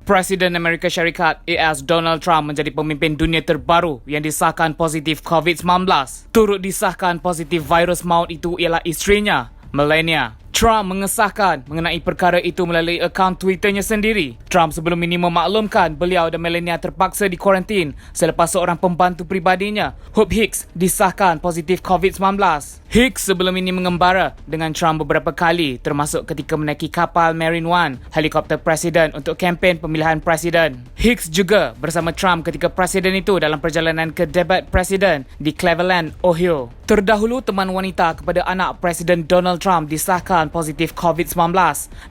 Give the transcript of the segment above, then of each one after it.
Presiden Amerika Syarikat AS Donald Trump menjadi pemimpin dunia terbaru yang disahkan positif COVID-19. Turut disahkan positif virus maut itu ialah isterinya, Melania. Trump mengesahkan mengenai perkara itu melalui akaun Twitternya sendiri. Trump sebelum ini memaklumkan beliau dan Melania terpaksa dikuarantin selepas seorang pembantu pribadinya, Hope Hicks, disahkan positif COVID-19. Hicks sebelum ini mengembara dengan Trump beberapa kali, termasuk ketika menaiki kapal Marine One, helikopter presiden untuk kempen pemilihan presiden. Hicks juga bersama Trump ketika presiden itu dalam perjalanan ke debat presiden di Cleveland, Ohio. Terdahulu, teman wanita kepada anak Presiden Donald Trump disahkan positif COVID-19.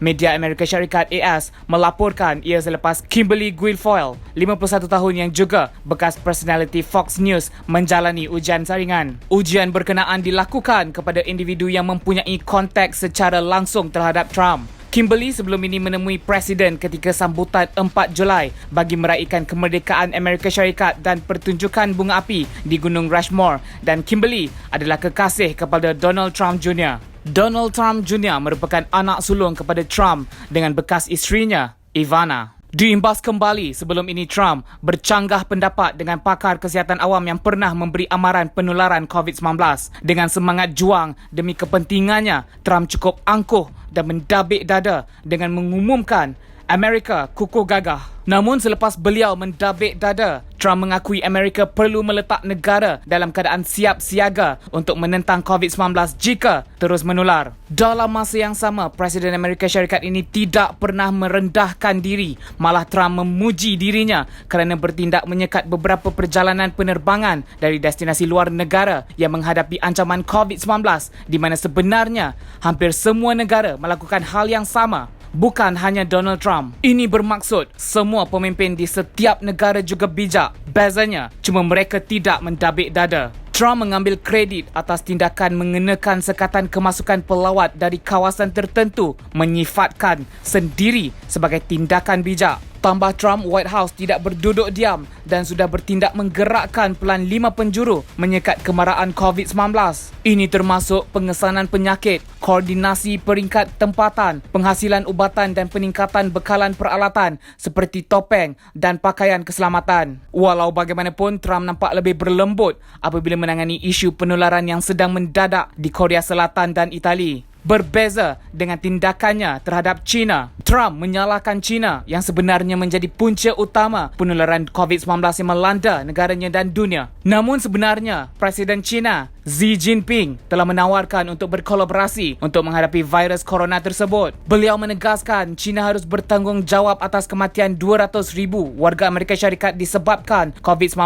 Media Amerika Syarikat AS melaporkan ia selepas Kimberly Guilfoyle, 51 tahun yang juga bekas personality Fox News, menjalani ujian saringan. Ujian berkenaan dilakukan kepada individu yang mempunyai kontak secara langsung terhadap Trump. Kimberly sebelum ini menemui Presiden ketika sambutan 4 Julai bagi meraihkan kemerdekaan Amerika Syarikat dan pertunjukan bunga api di Gunung Rushmore, dan Kimberly adalah kekasih kepada Donald Trump Jr. Donald Trump Jr. merupakan anak sulung kepada Trump dengan bekas isterinya, Ivana. Diimbas kembali sebelum ini Trump bercanggah pendapat dengan pakar kesihatan awam yang pernah memberi amaran penularan COVID-19. Dengan semangat juang demi kepentingannya, Trump cukup angkuh dan mendabik dada dengan mengumumkan Amerika kukuh gagah. Namun selepas beliau mendabik dada, Trump mengakui Amerika perlu meletak negara dalam keadaan siap siaga untuk menentang COVID-19 jika terus menular. Dalam masa yang sama, Presiden Amerika Syarikat ini tidak pernah merendahkan diri. Malah Trump memuji dirinya kerana bertindak menyekat beberapa perjalanan penerbangan dari destinasi luar negara yang menghadapi ancaman COVID-19, di mana sebenarnya hampir semua negara melakukan hal yang sama. Bukan hanya Donald Trump. Ini bermaksud semua pemimpin di setiap negara juga bijak. Bezanya, cuma mereka tidak mendabik dada. Trump mengambil kredit atas tindakan mengenakan sekatan kemasukan pelawat dari kawasan tertentu, menyifatkan sendiri sebagai tindakan bijak. Tambah Trump, White House tidak berduduk diam dan sudah bertindak menggerakkan pelan 5 penjuru menyekat kemarahan COVID-19. Ini termasuk pengesanan penyakit, koordinasi peringkat tempatan, penghasilan ubatan dan peningkatan bekalan peralatan seperti topeng dan pakaian keselamatan. Walau bagaimanapun, Trump nampak lebih berlembut apabila menangani isu penularan yang sedang mendadak di Korea Selatan dan Itali. Berbeza dengan tindakannya terhadap China, Trump menyalahkan China yang sebenarnya menjadi punca utama penularan COVID-19 yang melanda negaranya dan dunia. Namun sebenarnya, Presiden China Xi Jinping telah menawarkan untuk berkolaborasi untuk menghadapi virus corona tersebut. Beliau menegaskan China harus bertanggungjawab atas kematian 200,000 warga Amerika Syarikat disebabkan COVID-19.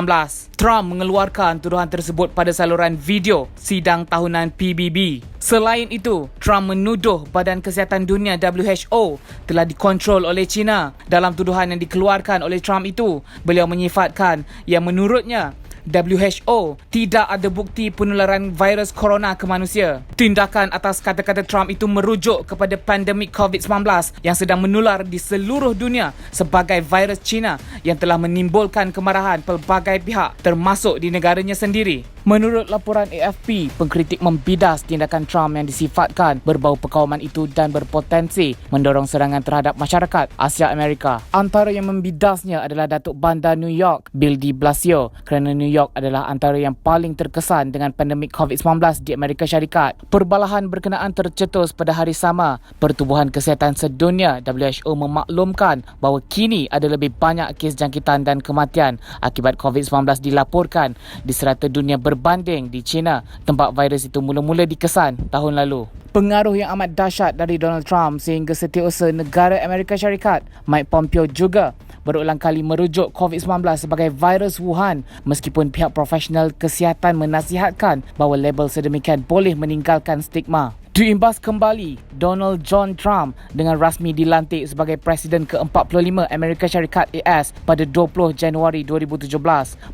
Trump mengeluarkan tuduhan tersebut pada saluran video sidang tahunan PBB. Selain itu, Trump menuduh Badan Kesihatan Dunia WHO telah dikontrol oleh China. Dalam tuduhan yang dikeluarkan oleh Trump itu, beliau menyifatkan yang menurutnya WHO tidak ada bukti penularan virus corona ke manusia. Tindakan atas kata-kata Trump itu merujuk kepada pandemik COVID-19 yang sedang menular di seluruh dunia sebagai virus China yang telah menimbulkan kemarahan pelbagai pihak termasuk di negaranya sendiri. Menurut laporan AFP, pengkritik membidas tindakan Trump yang disifatkan berbau perkauman itu dan berpotensi mendorong serangan terhadap masyarakat Asia Amerika. Antara yang membidasnya adalah Datuk Bandar New York, Bill de Blasio, kerana New York adalah antara yang paling terkesan dengan pandemik COVID-19 di Amerika Syarikat. Perbalahan berkenaan tercetus pada hari sama. Pertubuhan Kesihatan Sedunia WHO memaklumkan bahawa kini ada lebih banyak kes jangkitan dan kematian akibat COVID-19 dilaporkan di serata dunia berbanding di China, tempat virus itu mula-mula dikesan tahun lalu. Pengaruh yang amat dahsyat dari Donald Trump sehingga Setiausaha Negara Amerika Syarikat Mike Pompeo juga berulang kali merujuk COVID-19 sebagai virus Wuhan, meskipun pihak profesional kesihatan menasihatkan bahawa label sedemikian boleh meninggalkan stigma. Diimbas kembali, Donald John Trump dengan rasmi dilantik sebagai Presiden ke-45 Amerika Syarikat AS pada 20 Januari 2017.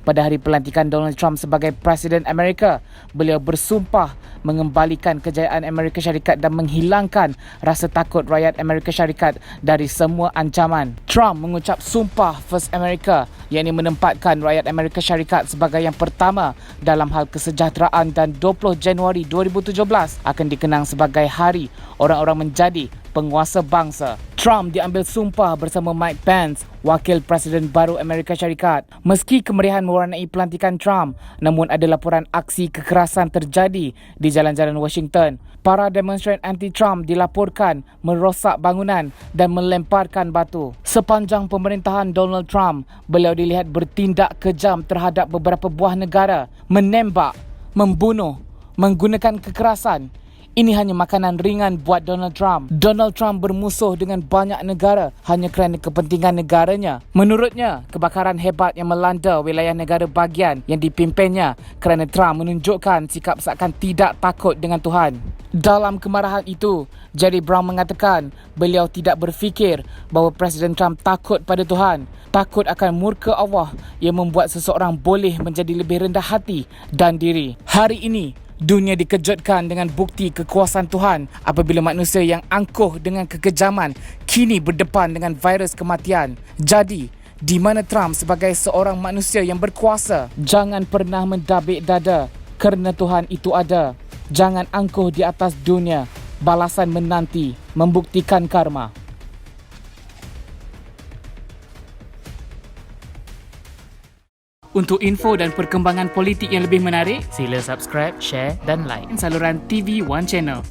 Pada hari pelantikan Donald Trump sebagai Presiden Amerika, beliau bersumpah mengembalikan kejayaan Amerika Syarikat dan menghilangkan rasa takut rakyat Amerika Syarikat dari semua ancaman. Trump mengucap sumpah First America, yakni menempatkan rakyat Amerika Syarikat sebagai yang pertama dalam hal kesejahteraan, dan 20 Januari 2017 akan dikenang sebagai hari orang-orang menjadi penguasa bangsa. Trump diambil sumpah bersama Mike Pence, Wakil Presiden baru Amerika Syarikat. Meski kemeriahan mewarnai pelantikan Trump, namun ada laporan aksi kekerasan terjadi di jalan-jalan Washington. Para demonstran anti-Trump dilaporkan merosak bangunan dan melemparkan batu. Sepanjang pemerintahan Donald Trump, beliau dilihat bertindak kejam terhadap beberapa buah negara, menembak, membunuh, menggunakan kekerasan. Ini hanya makanan ringan buat Donald Trump. Donald Trump bermusuh dengan banyak negara hanya kerana kepentingan negaranya. Menurutnya, kebakaran hebat yang melanda wilayah negara bahagian yang dipimpinnya kerana Trump menunjukkan sikap seakan tidak takut dengan Tuhan. Dalam kemarahan itu, Jerry Brown mengatakan beliau tidak berfikir bahawa Presiden Trump takut pada Tuhan. Takut akan murka Allah yang membuat seseorang boleh menjadi lebih rendah hati dan diri. Hari ini, dunia dikejutkan dengan bukti kekuasaan Tuhan apabila manusia yang angkuh dengan kekejaman kini berdepan dengan virus kematian. Jadi, di mana Trump sebagai seorang manusia yang berkuasa? Jangan pernah mendabik dada kerana Tuhan itu ada. Jangan angkuh di atas dunia. Balasan menanti, membuktikan karma. Untuk info dan perkembangan politik yang lebih menarik, sila subscribe, share dan like saluran TV One Channel.